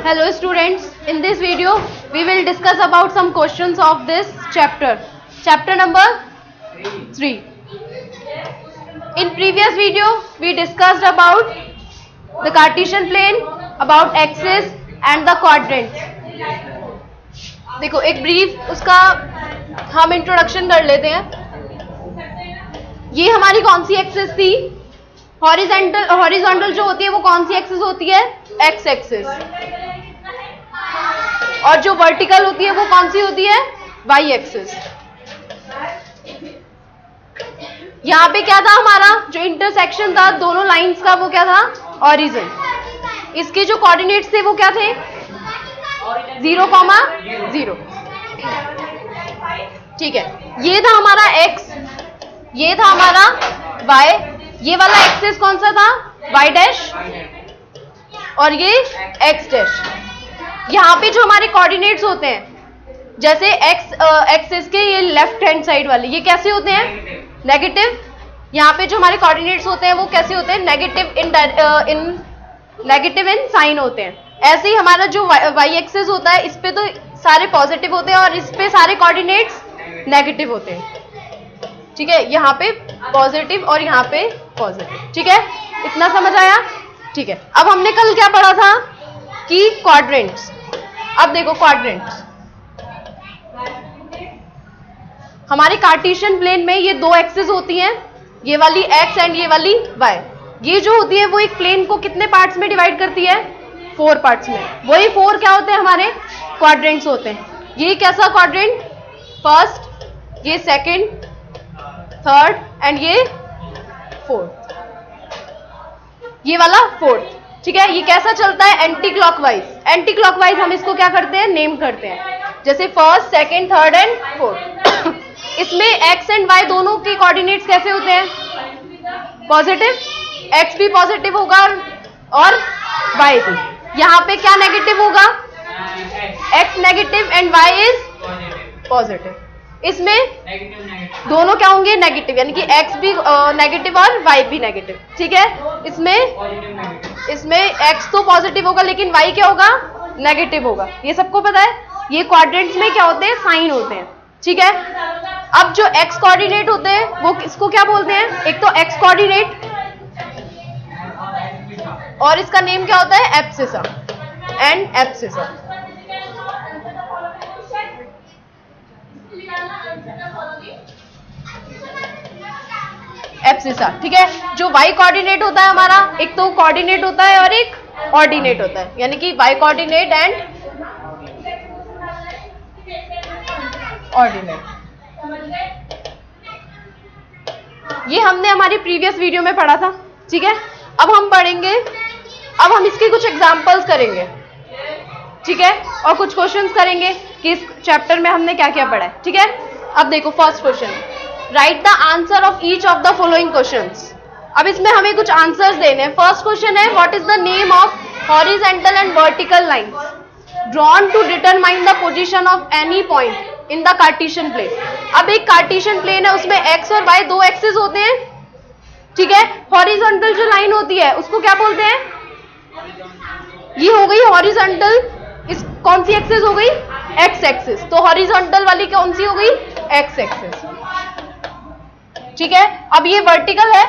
Hello students, in this video we will discuss about some questions of this chapter. Chapter number 3. In previous video we discussed about the Cartesian plane, about axis and the quadrants. देखो एक brief उसका हम introduction कर लेते हैं. ये हमारी कौन सी एक्सिस थी? हॉरिजॉन्टल जो होती है वो कौन सी एक्सिस होती है? X axis. और जो वर्टिकल होती है वो कौन सी होती है? Y axis. यहाँ पे क्या था हमारा जो इंटरसेक्शन था दोनों लाइंस का, वो क्या था? ऑरिजिन. इसके जो कोऑर्डिनेट्स थे वो क्या थे? 0,0. ठीक है, ये था हमारा x, ये था हमारा y. ये वाला एक्सिस कौन सा था? y dash. और ये x डैश. यहाँ पे जो हमारे कोऑर्डिनेट्स होते हैं, जैसे एक्सिस के ये लेफ्ट हैंड साइड वाले, ये कैसे होते हैं? नेगेटिव. यहाँ पे जो हमारे कोऑर्डिनेट्स होते हैं वो कैसे होते हैं? नेगेटिव इन साइन होते हैं. ऐसे ही हमारा जो वाई एक्सिस होता है इस पे तो सारे पॉजिटिव होते हैं और इस पे सारे कोऑर्डिनेट्स नेगेटिव होते हैं. ठीक है, यहाँ पे पॉजिटिव और यहाँ पे पॉजिटिव. ठीक है, इतना समझ आया? ठीक है, अब हमने कल क्या पढ़ा था कि क्वाड्रेंट्स. अब देखो क्वाड्रेंट्स हमारे कार्टेशियन प्लेन में ये दो एक्सिस होती हैं, ये वाली एक्स एंड ये वाली वाई. ये जो होती है वो एक प्लेन को कितने पार्ट्स में डिवाइड करती है? 4 पार्ट्स में. वही 4 क्या होते हैं? हमारे क्वाड्रेंट्स होते हैं. ये कैसा क्वाड्रेंट? फर्स्ट, ये सेकंड, थर्ड एंड ये फोर्थ. ये वाला फोर्थ. ठीक है, ये कैसा चलता है? Anti clockwise. एंटी क्लॉकवाइज हम इसको क्या करते हैं? नेम करते हैं. जैसे first, second, third and fourth. इसमें एक्स एंड वाई दोनों के कोऑर्डिनेट्स कैसे होते हैं? पॉजिटिव. एक्स भी पॉजिटिव होगा और वाई भी. यहाँ पे क्या नेगेटिव होगा? X negative and Y is positive. इसमें दोनों क्या होंगे? नेगेटिव, यानी कि एक्स भी नेगेटिव और वाई भी नेगेटिव. ठीक है, इसमें एक्स तो पॉजिटिव होगा लेकिन वाई क्या होगा? नेगेटिव होगा. ये सबको पता है. ये क्वाड्रेंट्स में क्या होते हैं? साइन होते हैं. ठीक है, अब जो एक्स कोऑर्डिनेट होते हैं वो इसको क्या बोलते हैं? एक तो एक्स कोऑर्डिनेट और इसका नेम क्या होता है? Abscissa and abscissa. एब्सिसा. ठीक है, जो वाई कोऑर्डिनेट होता है हमारा, एक तो कोऑर्डिनेट होता है और एक ऑर्डिनेट होता है, यानी कि वाई कोऑर्डिनेट एंड ऑर्डिनेट. ये हमने हमारी प्रीवियस वीडियो में पढ़ा था. ठीक है, अब हम पढ़ेंगे, अब हम इसके कुछ एग्जांपल्स करेंगे. ठीक है, और कुछ क्वेश्चंस करेंगे कि इस चैप्टर में हमने क्या क्या पढ़ा है. ठीक है, अब देखो first question, right the answer of each of the following questions. अब इसमें हमें कुछ आंसर्स देने हैं. फर्स्ट क्वेश्चन है, what is the name of horizontal and vertical lines drawn to determine the position of any point in the Cartesian plane. अब एक Cartesian plane है, उसमें एक्स और वाई दो एक्सिस होते हैं. ठीक है, हॉरिजॉन्टल जो लाइन होती है उसको क्या बोलते हैं? ये हो गई हॉरिजॉन्टल. इस कौन सी एक्सिस हो गई? X axis. तो हॉरिजॉन्टल वाली कौन सी हो गई? X axis. ठीक है, अब ये वर्टिकल है.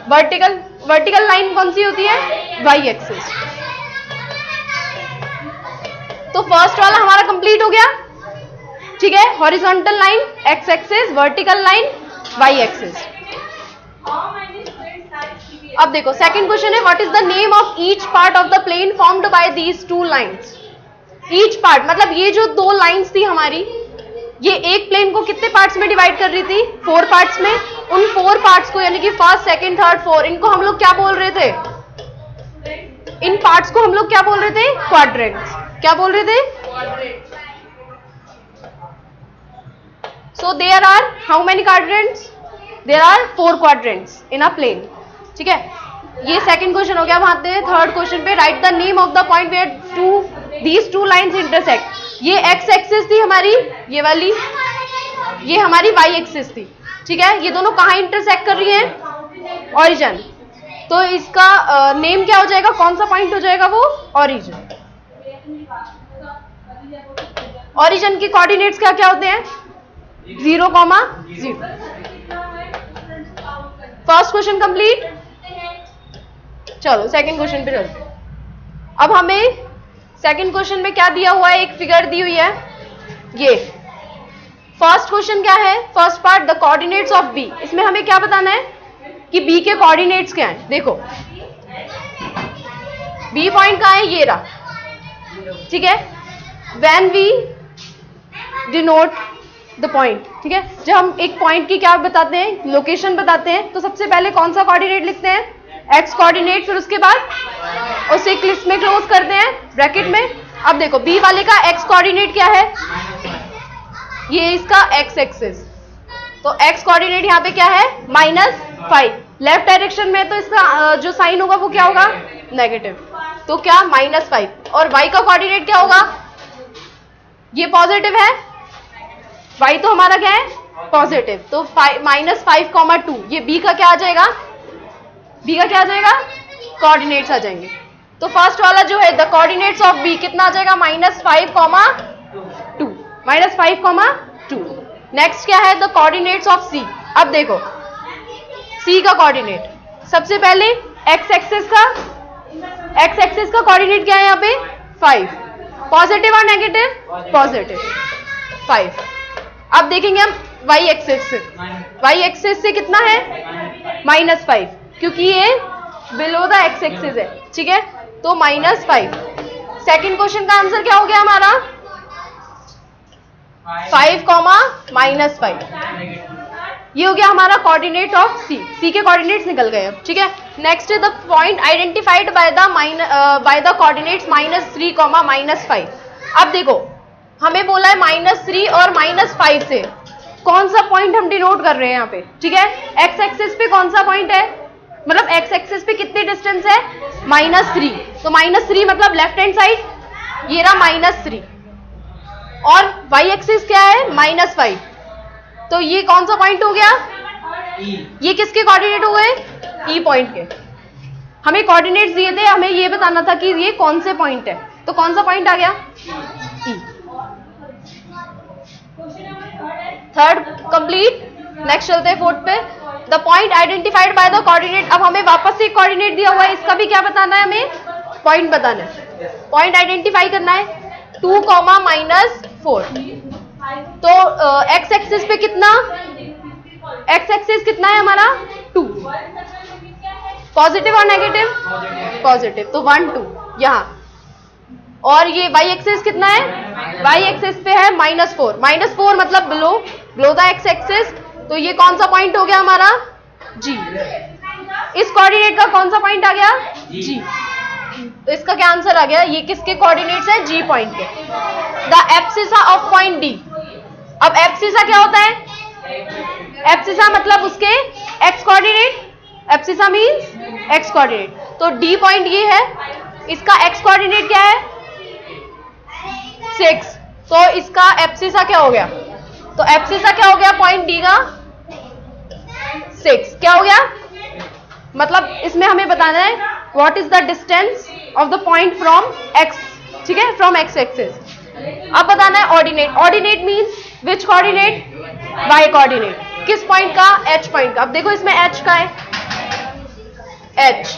वर्टिकल लाइन कौन सी होती है? Y axis. तो फर्स्ट वाला हमारा कंप्लीट हो गया. ठीक है, horizontal line X axis, vertical line Y axis. अब देखो सेकंड क्वेश्चन है, what is the name of each part of the plane formed by these two lines. Each part मतलब ये जो दो लाइंस थी हमारी, ये एक प्लेन को कितने पार्ट्स में डिवाइड कर रही थी? 4 पार्ट्स में. उन 4 पार्ट्स को, यानी कि फर्स्ट, सेकंड, थर्ड, फोर्थ, इनको हम लोग क्या बोल रहे थे? इन पार्ट्स को हम लोग क्या बोल रहे थे? क्वाड्रेंट्स. क्या बोल रहे थे? So there are how many quadrants? There are 4 quadrants in a plane. ठीक है, ये सेकंड क्वेश्चन हो गया. वहां पे थर्ड क्वेश्चन पे, write the name of the point where these two lines intersect. ये एक्स एक्सिस थी हमारी, ये वाली, ये हमारी वाई एक्सिस थी. ठीक है, ये दोनों कहाँ इंटरसेक्ट कर रही हैं? ऑरिजिन. तो इसका नेम क्या हो जाएगा, कौन सा पॉइंट हो जाएगा वो, ओरिजिन। ओरिजिन की कोऑर्डिनेट्स क्या क्या होते हैं, 0, 0। First question complete. चलो सेकंड क्वेश्चन पे चलते हैं। अब हमें सेकंड क्वेश्चन में क्या दिया हुआ है, एक फिगर दी हुई है ये। फर्स्ट क्वेश्चन क्या है, first part the coordinates of B. इसमें हमें क्या बताना है कि बी के कोऑर्डिनेट्स क्या हैं। देखो बी पॉइंट कहाँ है, ये रहा, ठीक है। When we denote the point, ठीक है, जब हम एक पॉइंट की क्या बताते हैं, लोकेशन बताते हैं, तो सबसे पहले कौन सा कोऑर्डिनेट लिखते हैं, एक्स कोऑर्डिनेट, फिर उसके बाद उसे क्लिप्स में क्लोज करते हैं ब्रैकेट में। अब देखो बी वाले का एक्स कोऑर्डिनेट क्या है, ये इसका एक्स एक्सिस, तो एक्स कोऑर्डिनेट यहाँ पे क्या है, -5। लेफ्ट डायरेक्शन में तो इसका जो साइन होगा वो क्या होगा, नेगेटिव, तो क्या -5। और y का कोऑर्डिनेट क्या होगा, ये पॉजिटिव है, y तो हमारा क्या है, पॉजिटिव, तो -5, 2। ये b का क्या आ जाएगा, b का क्या आ जाएगा, कोऑर्डिनेट्स आ जाएंगे। तो फर्स्ट वाला जो है द कोऑर्डिनेट्स ऑफ b कितना आ जाएगा, -5, 2, -5, 2। नेक्स्ट क्या है, द कोऑर्डिनेट्स ऑफ c। अब देखो c का कोऑर्डिनेट, सबसे पहले x एक्सिस का कोऑर्डिनेट क्या है यहाँ पे, 5। पॉजिटिव और नेगेटिव, पॉजिटिव, 5। अब देखेंगे हम y एक्सिस से कितना है, -5, क्योंकि ये बिलो द x एक्सिस है, ठीक है, तो -5। सेकंड क्वेश्चन का आंसर क्या हो गया हमारा, 5, -5। ये हो गया हमारा कोऑर्डिनेट ऑफ सी के कोऑर्डिनेट्स निकल गए अब, ठीक है। Next the point identified by the coordinates -3, -5। अब देखो हमें बोला है -3 और -5 से कौन सा पॉइंट हम डिनोट कर रहे हैं यहाँ पे, ठीक है। एक्स एक्सिस पे कौन सा पॉइंट है, मतलब एक्स एक्सिस पे कितनी डिस्टेंस है, -3, तो -3 मतलब लेफ्ट हैंड साइड, ये रहा -3, और y एक्सिस क्या है, -5, तो ये कौन सा पॉइंट हो गया, ये किसके कोऑर्डिनेट हो गए, ई पॉइंट के। हमें कोऑर्डिनेट्स दिए थे, हमें ये बताना था कि ये कौन से पॉइंट है, तो कौन सा पॉइंट आ गया, ई। Third complete. नेक्स्ट चलते हैं फोर्थ पे, the point identified by the coordinate. अब हमें वापस से एक कोऑर्डिनेट दिया हुआ है, इसका भी क्या बताना है, हमें पॉइंट बताना है, पॉइंट आइडेंटिफाई करना है, 2, -4। तो एक्स एक्सिस पे कितना, एक्स एक्सिस कितना है हमारा, 2। पॉजिटिव और नेगेटिव, पॉजिटिव, तो 1, 2 यहाँ। और ये y एक्सिस कितना है, y एक्सिस पे है -4 मतलब बिलो द x एक्सिस, तो ये कौन सा पॉइंट हो गया हमारा, G। इस कोऑर्डिनेट का कौन सा पॉइंट आ गया, G। तो इसका क्या आंसर आ गया, ये किसके कोऑर्डिनेट्स है, G पॉइंट के। The abscissa of point D। अब एब्सिसा क्या होता है, एब्सिसा मतलब उसके x coordinate, abscissa means x coordinate, तो D पॉइंट ये है, इसका x कोऑर्डिनेट क्या है, 6, तो इसका एब्सिसा क्या हो गया, तो एब्सिसा क्या हो गया पॉइंट डी का, 6 क्या हो गया, मतलब इसमें हमें बताना है what is the distance of the point from x, ठीक है, फ्रॉम x एक्सिस। अब बताना है ऑर्डिनेट, ऑर्डिनेट मींस विच कोऑर्डिनेट, y कोऑर्डिनेट, किस पॉइंट का, h पॉइंट का। अब देखो इसमें h का है, h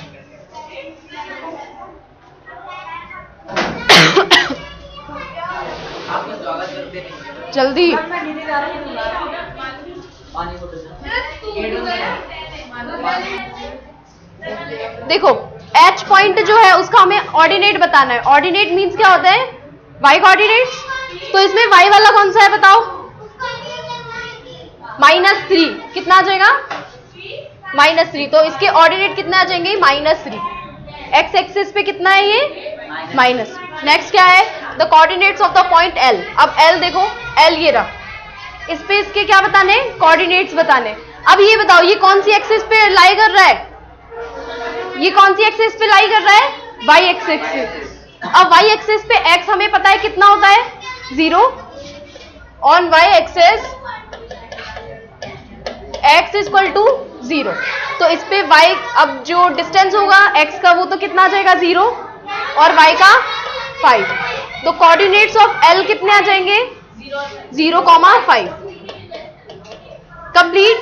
जल्दी देखो H पॉइंट जो है उसका हमें ऑर्डिनेट बताना है। ऑर्डिनेट मींस क्या होता है, y कोऑर्डिनेट्स, तो इसमें y वाला कौन सा है बताओ, -3, कितना आ जाएगा, -3, तो इसके ऑर्डिनेट कितने आ जाएंगे, -3। x एक्सिस पे कितना है ये, माइनस। नेक्स्ट क्या है, the coordinates of the point L। अब L देखो, L ये रहा, इस पे इसके क्या बताने, कोऑर्डिनेट्स बताने। अब ये बताओ ये कौन सी एक्सिस पे लाई कर रहा है, ये कौन सी एक्सिस पे लाई कर रहा है, y एक्सिस। अब y एक्सिस पे x हमें पता है कितना होता है, 0। On y axis x equal to 0। तो इस पे y, अब जो डिस्टेंस होगा x का वो तो कितना आ जाएगा 0 और y का 5। तो कोऑर्डिनेट्स ऑफ L कितने आ जाएंगे 0,5। कंप्लीट,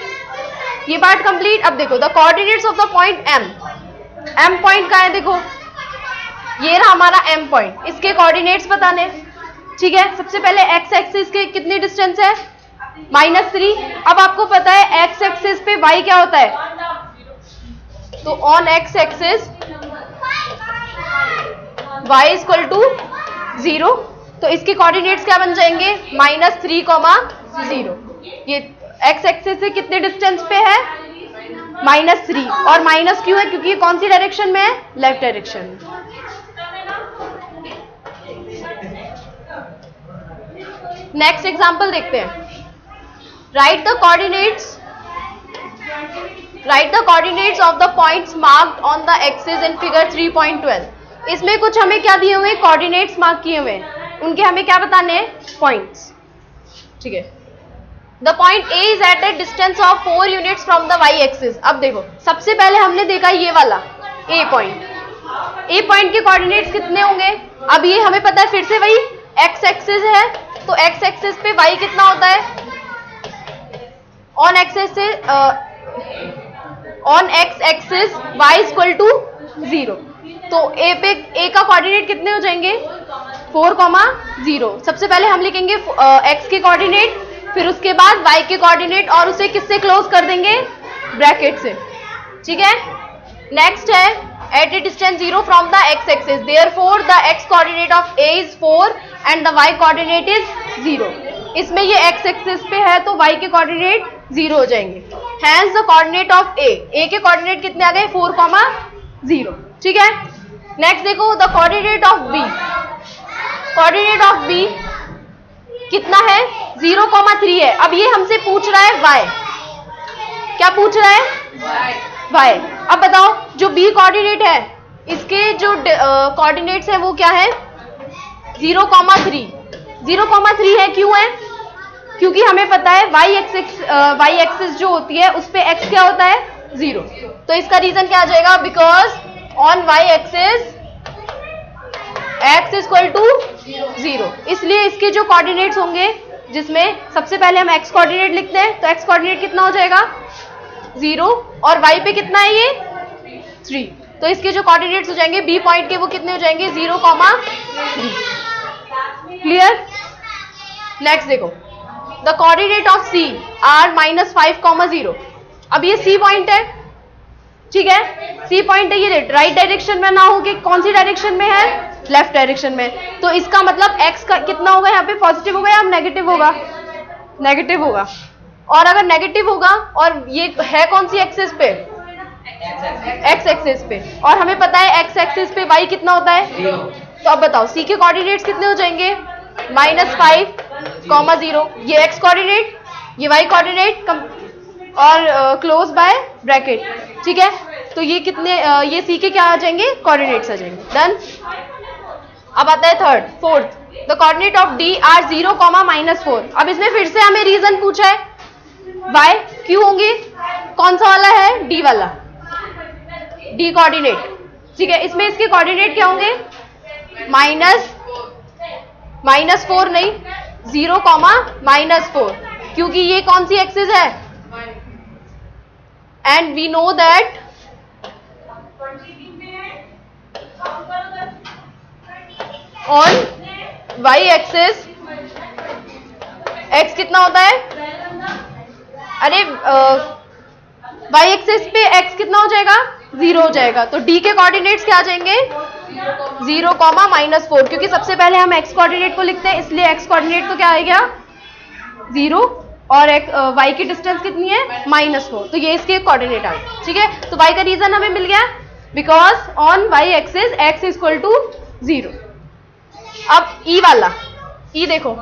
ये पार्ट कंप्लीट। अब देखो the coordinates of the point M point का है, देखो ये रहा हमारा M पॉइंट, इसके कोऑर्डिनेट्स बताने। ठीक है, सबसे पहले x एक्सिस के कितनी डिस्टेंस है -3। अब आपको पता है x एक्सिस पे y क्या होता है, तो on x axis y equal to 0। तो इसके कोऑर्डिनेट्स क्या बन जाएंगे -3,0। ये x एक्सिस से कितने डिस्टेंस पे है -3, और माइनस क्यों है, क्योंकि ये कौन सी डायरेक्शन में है, लेफ्ट डायरेक्शन में। नेक्स्ट एग्जांपल देखते हैं। Right the coordinates of the points marked on the axis in figure 3.12। इसमें कुछ हमें क्या दिए हुए, कोऑर्डिनेट्स मार्क किए हुए हैं, उनके हमें क्या बताने हैं, पॉइंट्स। ठीक है, the point A is at a distance of 4 units from the y axis. अब देखो सबसे पहले हमने देखा ये वाला A पॉइंट के कोऑर्डिनेट्स कितने होंगे। अब ये हमें पता है, फिर से वही x एक्सिस है, तो x एक्सिस पे y कितना होता है, on x axis y equal to 0। तो A का कोऑर्डिनेट कितने हो जाएंगे 4,0। सबसे पहले हम लिखेंगे x के कोऑर्डिनेट, फिर उसके बाद y के कोऑर्डिनेट, और उसे किससे क्लोज कर देंगे, ब्रैकेट से। ठीक है, नेक्स्ट है at a distance 0 from the x axis, therefore the x coordinate of A is 4 and the y coordinate is 0। इसमें ये x एक्सिस पे है तो y के कोऑर्डिनेट 0 हो जाएंगे। Hence the coordinate of A के कोऑर्डिनेट कितने आ गए 4,0। ठीक है, नेक्स्ट देखो द कोऑर्डिनेट ऑफ B कितना है 0,3 है। अब ये हमसे पूछ रहा है y, क्या पूछ रहा है y। अब बताओ जो B कोऑर्डिनेट है, इसके जो कोऑर्डिनेट्स है वो क्या है 0,3। 0,3 है, क्यों है, क्योंकि हमें पता है y एक्सिस जो होती है उस पे x क्या होता है 0। तो इसका रीजन क्या आ जाएगा, because on y axis x equal to 0। इसलिए इसके जो कोऑर्डिनेट्स होंगे, जिसमें सबसे पहले हम x कोऑर्डिनेट लिखते हैं, तो x कोऑर्डिनेट कितना हो जाएगा 0, और y पे कितना है ये 3। तो इसके जो कोऑर्डिनेट्स हो जाएंगे B पॉइंट के, वो कितने हो जाएंगे 0,3। क्लियर। नेक्स्ट देखो the coordinate of C are -5,0। अब ये C पॉइंट है, ठीक है, C पॉइंट है, ये राइट डायरेक्शन में ना हो कि कौन सी डायरेक्शन में है, लेफ्ट डायरेक्शन में। तो इसका मतलब x का कितना होगा यहाँ पे, पॉजिटिव होगा या नेगेटिव होगा, नेगेटिव होगा। और अगर नेगेटिव होगा, और ये है कौन सी एक्सिस पे, x एक्सिस पे, और हमें पता है x एक्सिस पे y कितना होता है 0। तो अब बताओ C के कोऑर्डिनेट्स कितने हो जाएंगे -5,0। ये x कोऑर्डिनेट, ये y कोऑर्डिनेट, और क्लोज बाय ब्रैकेट। ठीक है, तो ये कितने ये C के क्या आ जाएंगे, कोऑर्डिनेट्स आ जाएंगे। डन। अब आता है fourth, the coordinate of D are 0,-4। अब इसमें फिर से हमें रीजन पूछा है, y क्यों होंगे, कौन सा वाला है, D वाला, D कोऑर्डिनेट। ठीक है, इसमें इसके कोऑर्डिनेट क्या होंगे -4 नहीं, 0,-4, क्योंकि ये कौन सी एक्सिस है, and we know that on y axis x कितना होता है, अरे y एक्सिस पे x कितना हो जाएगा 0 हो जाएगा। तो D के कोऑर्डिनेट्स क्या आ जाएंगे 0,-4, क्योंकि सबसे पहले हम x कोऑर्डिनेट को लिखते हैं, इसलिए x कोऑर्डिनेट तो क्या आएगा 0, और y की डिस्टेंस कितनी है -4। तो ये इसके कोऑर्डिनेट आ गए। ठीक है, तो y का रीजन हमें मिल गया, because on y axis x equal to 0। अब E वाला, E देखो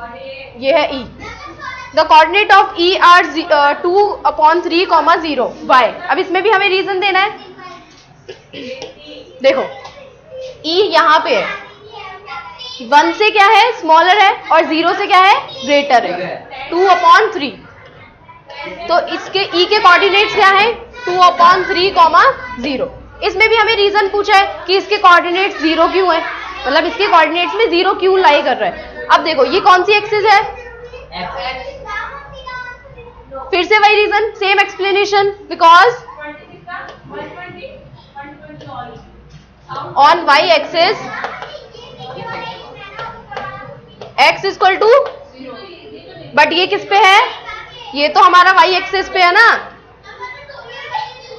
ये है E, the coordinate of E are 2/3,0 y। अब इसमें भी हमें रीजन देना है। देखो E यहाँ पे है, 1 से क्या है स्मॉलर है, और 0 से क्या है ग्रेटर है, 2/3। तो इसके E के कोऑर्डिनेट्स क्या है 2/3, 0। इसमें भी हमें रीजन पूछा है कि इसके कोऑर्डिनेट्स 0 क्यों है, मतलब इसके कोऑर्डिनेट्स में 0 क्यों लाई कर रहा है। अब देखो ये कौन सी एक्सिस है, फिर से वही reason, same explanation, because on Y axis x equal to, but ये किस पे है, ये तो हमारा y एक्सिस पे है ना,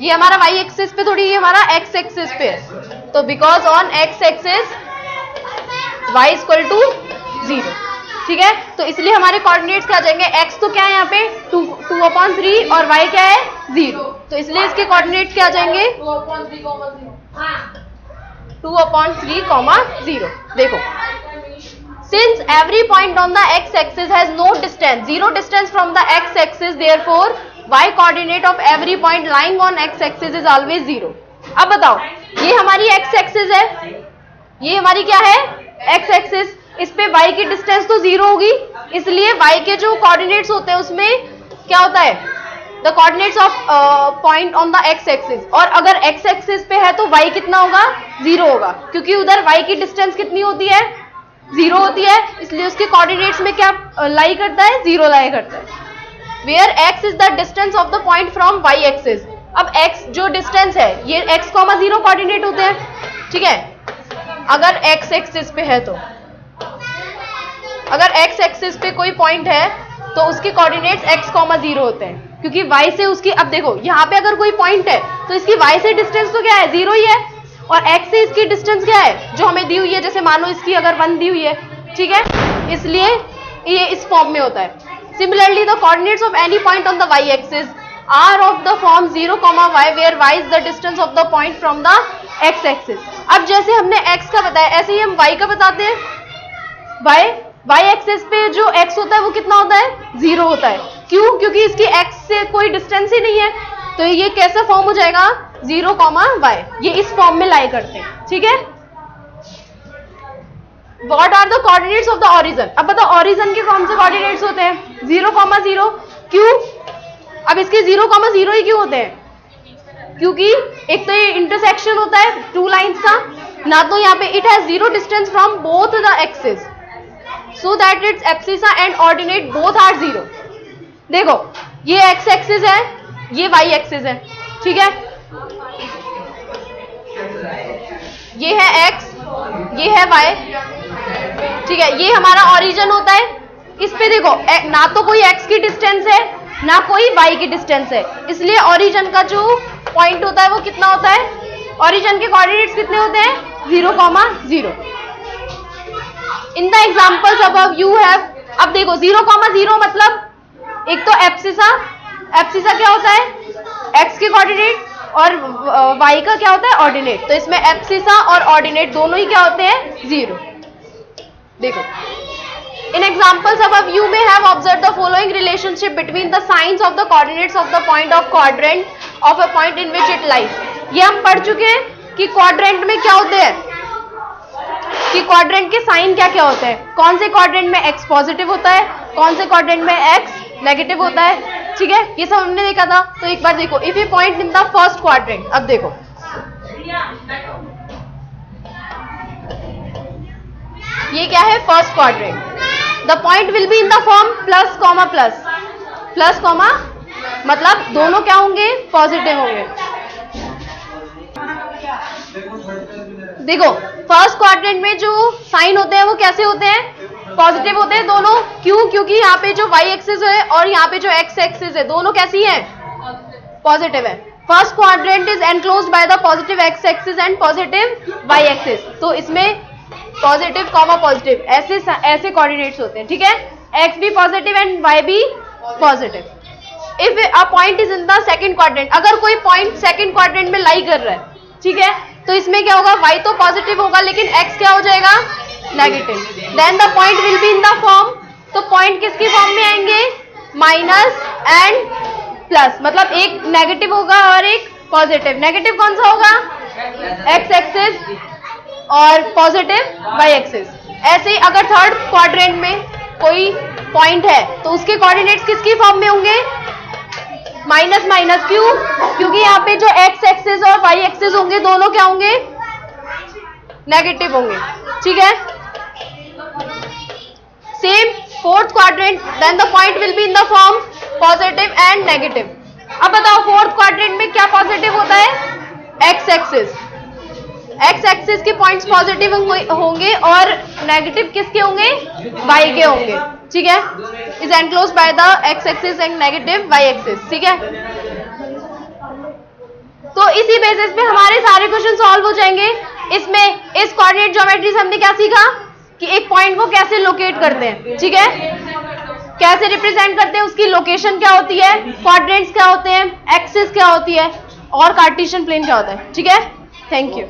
ये हमारा y एक्सिस पे थोड़ी, ये हमारा x एक्सिस पे है। तो because on x axis y equal to 0, ठीक है। तो इसलिए हमारे कोऑर्डिनेट्स क्या आ जाएंगे, x तो क्या है यहाँ पे 2/3 और y क्या है 0, तो इसलिए इसके कोऑर्डिनेट्स क्या आ जाएंगे 2/3, 0। देखो, since every point on the x-axis has no distance, zero distance from the x-axis, therefore y coordinate of every point lying on x-axis is always 0। अब बताओ, ये हमारी x-axis है, ये हमारी क्या है x-axis, इस पे y की डिस्टेंस तो 0 होगी, इसलिए y के जो कोऑर्डिनेट्स होते हैं उसमें क्या होता है, the coordinates of point on the x-axis, और अगर x-axis पे है तो y कितना होगा 0 होगा, क्योंकि उधर y की डिस्टेंस कितनी होती है 0 होती है, इसलिए उसके कोऑर्डिनेट्स में क्या लाई करता है 0 लाई करता है। Where x is the distance of the point from y axis, अब x जो डिस्टेंस है ये x, 0 कोऑर्डिनेट होते हैं, ठीक है। अगर x एक्सिस पे है तो, अगर x एक्सिस पे कोई पॉइंट है तो उसके कोऑर्डिनेट्स x, 0 होते हैं, क्योंकि y से उसकी, अब देखो यहाँ पे अगर कोई पॉइंट है तो इसकी y से डिस्टेंस तो क्या है 0 ही है, और x से इसकी डिस्टेंस क्या है जो हमें दी हुई है, जैसे मानो इसकी अगर 1 दी हुई है, ठीक है, इसलिए ये इस फॉर्म में होता है। Similarly the coordinates of any point on the y axis are of the form 0, y, where y is the distance of the point from the x axis. अब जैसे हमने x का बताया ऐसे ही हम y का बताते हैं। y एक्सिस पे जो x होता है वो कितना होता है 0 होता है, क्यों, क्योंकि इसकी x से कोई डिस्टेंस ही नहीं है, तो ये कैसा फॉर्म हो जाएगा 0, y, ये इस फॉर्म में लाई करते हैं, ठीक है। What are the coordinates of the origin? अब बताओ origin के कौन से कोऑर्डिनेट्स होते हैं 0, 0, क्यों, अब इसके 0, 0 ही क्यों होते हैं, क्योंकि एक तो ये इंटरसेक्शन होता है 2 लाइंस का, ना तो यहाँ पे it has 0 distance from both the axes, so that its abscissa and ordinate both are 0। देखो ये x एक्सिस है, ये y एक्सिस है, ठीक है, ये है x, ये है y, ठीक है, ये हमारा ओरिजिन होता है। इस पे देखो ना तो कोई x की डिस्टेंस है ना कोई y की डिस्टेंस है, इसलिए ओरिजिन का जो पॉइंट होता है वो कितना होता है, ओरिजिन के कोऑर्डिनेट्स कितने होते हैं 0, 0। In the examples above you have, अब देखो 0, 0 मतलब एक तो एब्सिसा क्या होता है x के कोऑर्डिनेट, और y का क्या होता है ऑर्डिनेट, तो इसमें एब्सिसा और ऑर्डिनेट दोनों ही क्या होते हैं 0। देखो इन examples above you may have observe the following relationship between the signs of the coordinates of the point of quadrant of a point in which it lies. ये हम पढ़ चुके हैं कि क्वाड्रेंट में क्या होते हैं, कि क्वाड्रेंट के साइन क्या क्या होते हैं, कौन से क्वाड्रेंट में x पॉजिटिव होता है, कौन से क्वाड्रेंट में x नेगेटिव होता है, ठीक है, ये सब हमने देखा था। तो एक बार देखो, if you point in the first quadrant, अब देखो ये क्या है first quadrant, the point will be in the form plus comma, मतलब दोनों क्या होंगे पॉजिटिव होंगे। देखो फर्स्ट क्वाड्रेंट में जो साइन होते हैं वो कैसे होते हैं पॉजिटिव होते हैं दोनों, क्यों, क्योंकि यहाँ पे जो y एक्सिस है और यहाँ पे जो x एक्सिस है दोनों कैसी हैं पॉजिटिव है। First quadrant is enclosed by the positive x axis and positive y axis, तो इसमें पॉजिटिव कॉमा पॉजिटिव ऐसे कोऑर्डिनेट्स होते हैं, ठीक है, x भी पॉजिटिव एंड y भी positive. If a point is in the second quadrant, अगर कोई पॉइंट सेकंड क्वाड्रेंट में लाई कर रहा है, ठीक है, तो इसमें क्या होगा y तो पॉजिटिव होगा लेकिन x क्या हो जाएगा negative, then the point will be in the form, तो पॉइंट किसकी फॉर्म में आएंगे माइनस एंड प्लस, मतलब एक नेगेटिव होगा और एक पॉजिटिव। नेगेटिव कौन सा होगा x एक्सिस और पॉजिटिव y एक्सिस। ऐसे ही अगर थर्ड क्वाड्रेंट में कोई पॉइंट है तो उसके कोऑर्डिनेट्स किसकी फॉर्म में होंगे माइनस माइनस क्यों? क्योंकि यहाँ पे जो एक्स एक्सिस और वाई एक्सिस होंगे दोनों क्या होंगे? नेगेटिव होंगे, ठीक है। Same fourth quadrant, then the point will be in the form positive and negative. अब बताओ फोर्थ क्वाड्रेंट में क्या पॉजिटिव होता है? X axis. एक्स एक्सिस के पॉइंट्स पॉजिटिव होंगे और नेगेटिव किसके होंगे? वाई के होंगे, ठीक है। Is enclosed by the X axis and negative Y axis, ठीक है। तो इसी बेसिस पे हमारे सारे क्वेश्चन सॉल्व हो जाएंगे। इसमें इस कोऑर्डिनेट ज्योमेट्री से हमने क्या सीखा कि एक पॉइंट को कैसे लोकेट करते हैं, ठीक है, कैसे रिप्रेजेंट करते हैं, उसकी लोकेशन क्या होती है, कोऑर्डिनेट्स क्या होते हैं, एक्सिस क्या होती है और कार्टेशियन प्लेन क्या होता है, ठीक है। Thank you.